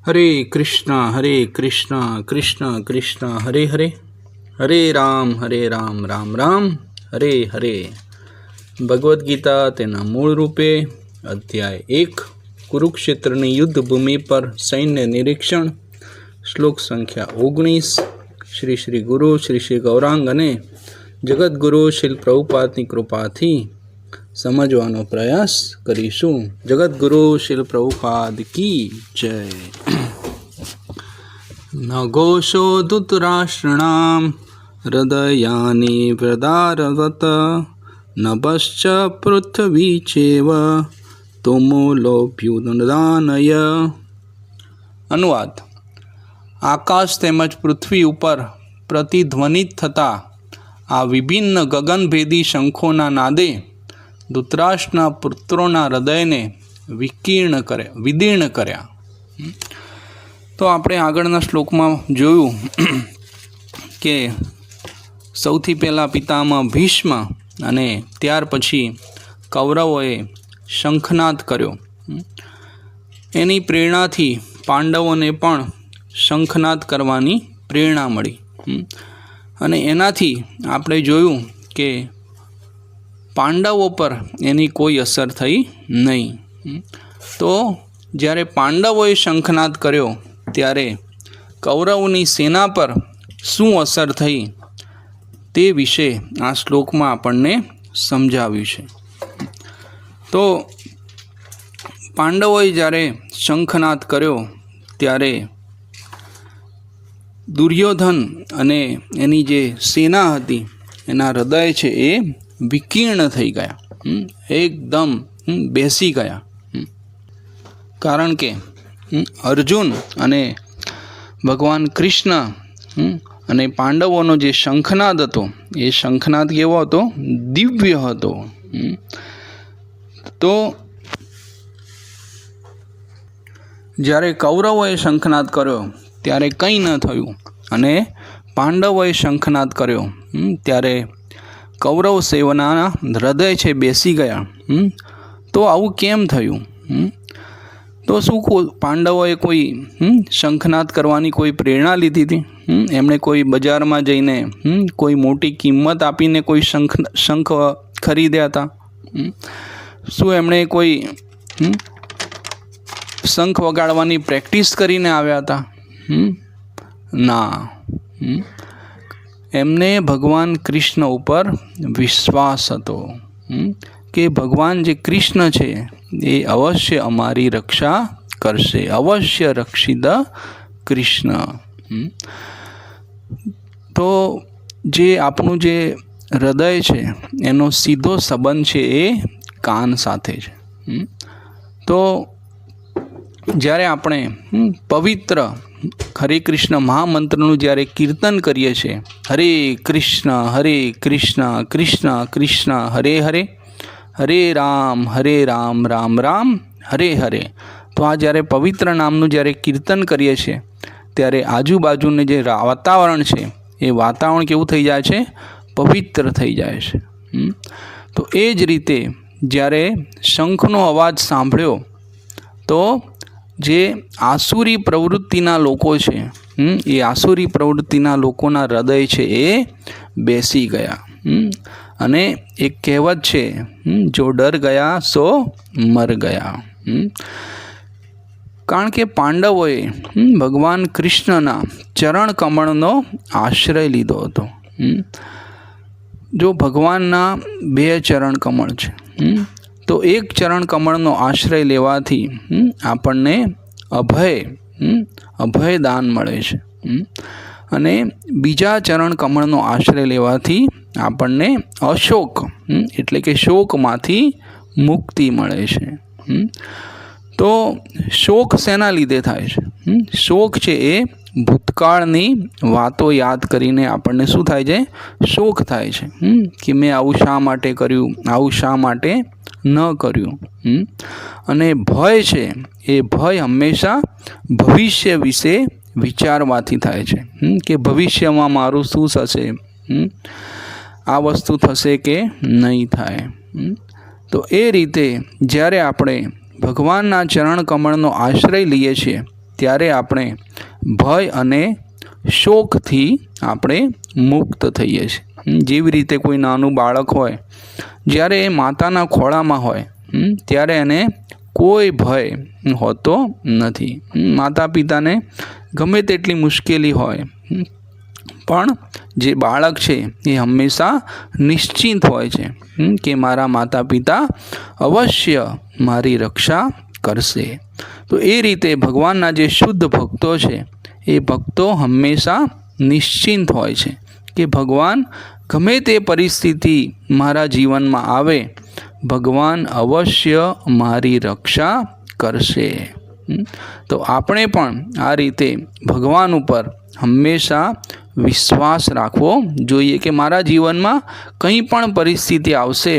હરે કૃષ્ણ કૃષ્ણ કૃષ્ણ હરે હરે, હરે રામ રામ રામ હરે હરે. ભગવદ્ ગીતા તેના મૂળ રૂપે અધ્યાય 1 કુરુક્ષેત્રની યુદ્ધ ભૂમિ પર સૈન્ય નિરીક્ષણ, શ્લોક સંખ્યા 19. શ્રી ગુરુ શ્રી ગૌરાંગ અને જગદગુરુ શ્રી પ્રભુપાદની કૃપાથી સમજવાનો પ્રયાસ કરીશું. જગદગુરુ શ્રી પ્રભુપાદ કી જય. ન ઘોષો ધૃતરાષ્ટ્રણામ હૃદયાની પ્રદારવત ન પશ્ચ પૃથ્વી ચેવ તુમુલોભ્યુદાનય. અનુવાદ: આકાશ તેમજ પૃથ્વી ઉપર પ્રતિધ્વનિત થતા આ વિભિન્ન ગગનભેદી શંખોના નાદે ધૃતરાષ્ટ્રના પુત્રોના હૃદયને વિદીર્ણ કર્યા. તો આપણે આગળના શ્લોકમાં જોયું કે સૌથી પહેલાં પિતામહ ભીષ્મ અને ત્યાર પછી કૌરવોએ શંખનાદ કર્યો. એની પ્રેરણાથી પાંડવોને પણ શંખનાદ કરવાની પ્રેરણા મળી અને એનાથી આપણે જોયું કે પાંડવો પર એની કોઈ અસર થઈ નહીં. તો જ્યારે પાંડવોએ શંખનાદ કર્યો ત્યારે કૌરવની સેના પર શું અસર થઈ તે વિશે આ શ્લોકમાં આપણને સમજાવ્યું છે. તો પાંડવોએ જ્યારે શંખનાદ કર્યો ત્યારે દુર્યોધન અને એની જે સેના હતી એના હૃદય છે એ વિકીર્ણ થઈ ગયા, એકદમ બેસી ગયા. કારણ કે અર્જુન અને ભગવાન કૃષ્ણ અને પાંડવોનો જે શંખનાદ હતો એ શંખનાદ કેવો હતો? દિવ્ય હતો. તો જ્યારે કૌરવોએ શંખનાદ કર્યો ત્યારે કંઈ ન થયું અને પાંડવોએ શંખનાદ કર્યો ત્યારે કૌરવ સેનાના હૃદય છે બેસી ગયા. તો આવું કેમ થયું? તો શું પાંડવોએ કોઈ શંખનાદ કરવાની કોઈ પ્રેરણા લીધી હતી? એમણે કોઈ બજારમાં જઈને કોઈ મોટી કિંમત આપીને કોઈ શંખ ખરીદ્યા હતા? શું એમણે કોઈ શંખ વગાડવાની પ્રેક્ટિસ કરીને આવ્યા હતા? ના. એમને ભગવાન કૃષ્ણ ઉપર વિશ્વાસ હતો કે ભગવાન જે કૃષ્ણ છે એ અવશ્ય અમારી રક્ષા કરશે. અવશ્ય રક્ષિત કૃષ્ણ. તો જે આપણું જે હૃદય છે એનો સીધો સંબંધ છે એ કાન સાથે છે. તો જ્યારે આપણે પવિત્ર હરે કૃષ્ણ મહામંત્રનું જ્યારે કીર્તન કરીએ છીએ, હરે કૃષ્ણ કૃષ્ણ કૃષ્ણ હરે હરે, હરે રામ રામ રામ હરે હરે. તો આ જ્યારે પવિત્ર નામનું જ્યારે કીર્તન કરીએ છીએ ત્યારે આજુબાજુનું જે વાતાવરણ છે એ વાતાવરણ કેવું થઈ જાય છે? પવિત્ર થઈ જાય છે. તો એ જ રીતે જ્યારે શંખનો અવાજ સાંભળ્યો તો જે આસુરી પ્રવૃત્તિના લોકો છે એ આસુરી પ્રવૃત્તિના લોકોના હૃદય છે એ બેસી ગયા. અને એક કહેવત છે, જો ડર ગયા સો મર ગયા. કારણ કે પાંડવોએ ભગવાન કૃષ્ણના ચરણ કમળનો આશ્રય લીધો હતો. જો ભગવાનના 2 ચરણ કમળ છે તો એક ચરણ કમળનો આશ્રય લેવાથી આપણને અભય દાન મળે છે અને બીજા ચરણ કમળનો આશ્રય લેવાથી આપણને અશોક એટલે કે શોકમાંથી મુક્તિ મળે છે. તો શોક શેના લીધે થાય છે? શોક છે એ ભૂતકાળની વાતો યાદ કરીને આપણને શું થાય છે? શોક થાય છે કે મેં આવું શા માટે કર્યું, આવું શા માટે ન કર્યું. અને ભય છે એ ભય હંમેશા ભવિષ્ય વિશે વિચારવાથી થાય છે કે ભવિષ્યમાં મારું શું થશે, આ વસ્તુ થશે કે નહીં થાય. તો એ રીતે જ્યારે આપણે ભગવાનના ચરણ કમળનો આશ્રય લઈએ છીએ ત્યારે આપણે ભય અને શોકથી આપણે મુક્ત થઈએ છીએ। જેવી રીતે કોઈ નાનું બાળક હોય, જ્યારે એ માતાના ખોળામાં હોય ત્યારે એને કોઈ ભય હોતો નથી। માતા પિતાને ગમે તેટલી મુશ્કેલી હોય પણ જે બાળક છે એ હંમેશા નિશ્ચિંત હોય છે કે મારા માતા પિતા અવશ્ય મારી રક્ષા કરશે। તો એ રીતે ભગવાનના જે શુદ્ધ ભક્તો છે એ ભક્તો હંમેશા નિશ્ચિંત હોય છે કે ભગવાન ગમે તે પરિસ્થિતિ મારા જીવનમાં આવે, ભગવાન અવશ્ય મારી રક્ષા કરશે। તો આપણે પણ આ રીતે ભગવાન ઉપર હંમેશા વિશ્વાસ રાખવો જોઈએ કે મારા જીવનમાં કંઈ પણ પરિસ્થિતિ આવશે,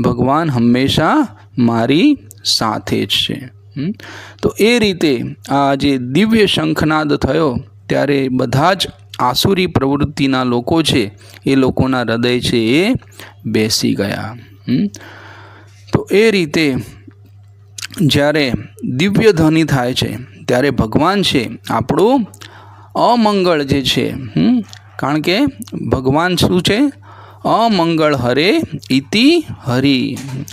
ભગવાન હંમેશા મારી સાથે જ છે। તો એ રીતે આ જે દિવ્ય શંખનાદ થયો ત્યારે બધા જ આસુરી પ્રવૃત્તિના લોકો છે એ લોકોના હૃદય છે એ બેસી ગયા। તો એ રીતે જ્યારે દિવ્ય ધ્વનિ થાય છે ત્યારે ભગવાન છે આપણું અમંગળ જે છે, કારણ કે ભગવાન શું છે? અમંગળ હરે ઇતિ હરિ।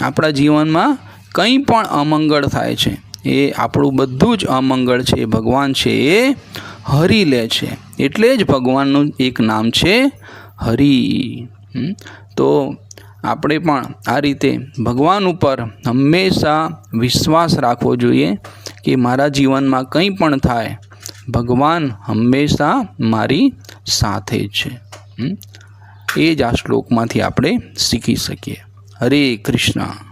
આપણા જીવનમાં કંઈ પણ અમંગળ થાય છે એ આપણું બધું જ અમંગળ છે ભગવાન છે એ હરી લે છે, એટલે જ ભગવાનનું એક નામ છે હરિ। તો આપણે પણ આ રીતે ભગવાન ઉપર હંમેશા વિશ્વાસ રાખવો જોઈએ કે મારા જીવનમાં કંઈ પણ થાય, ભગવાન હંમેશા મારી સાથે જ છે। એ જ આ શ્લોકમાંથી આપણે શીખી શકીએ। હરે કૃષ્ણ।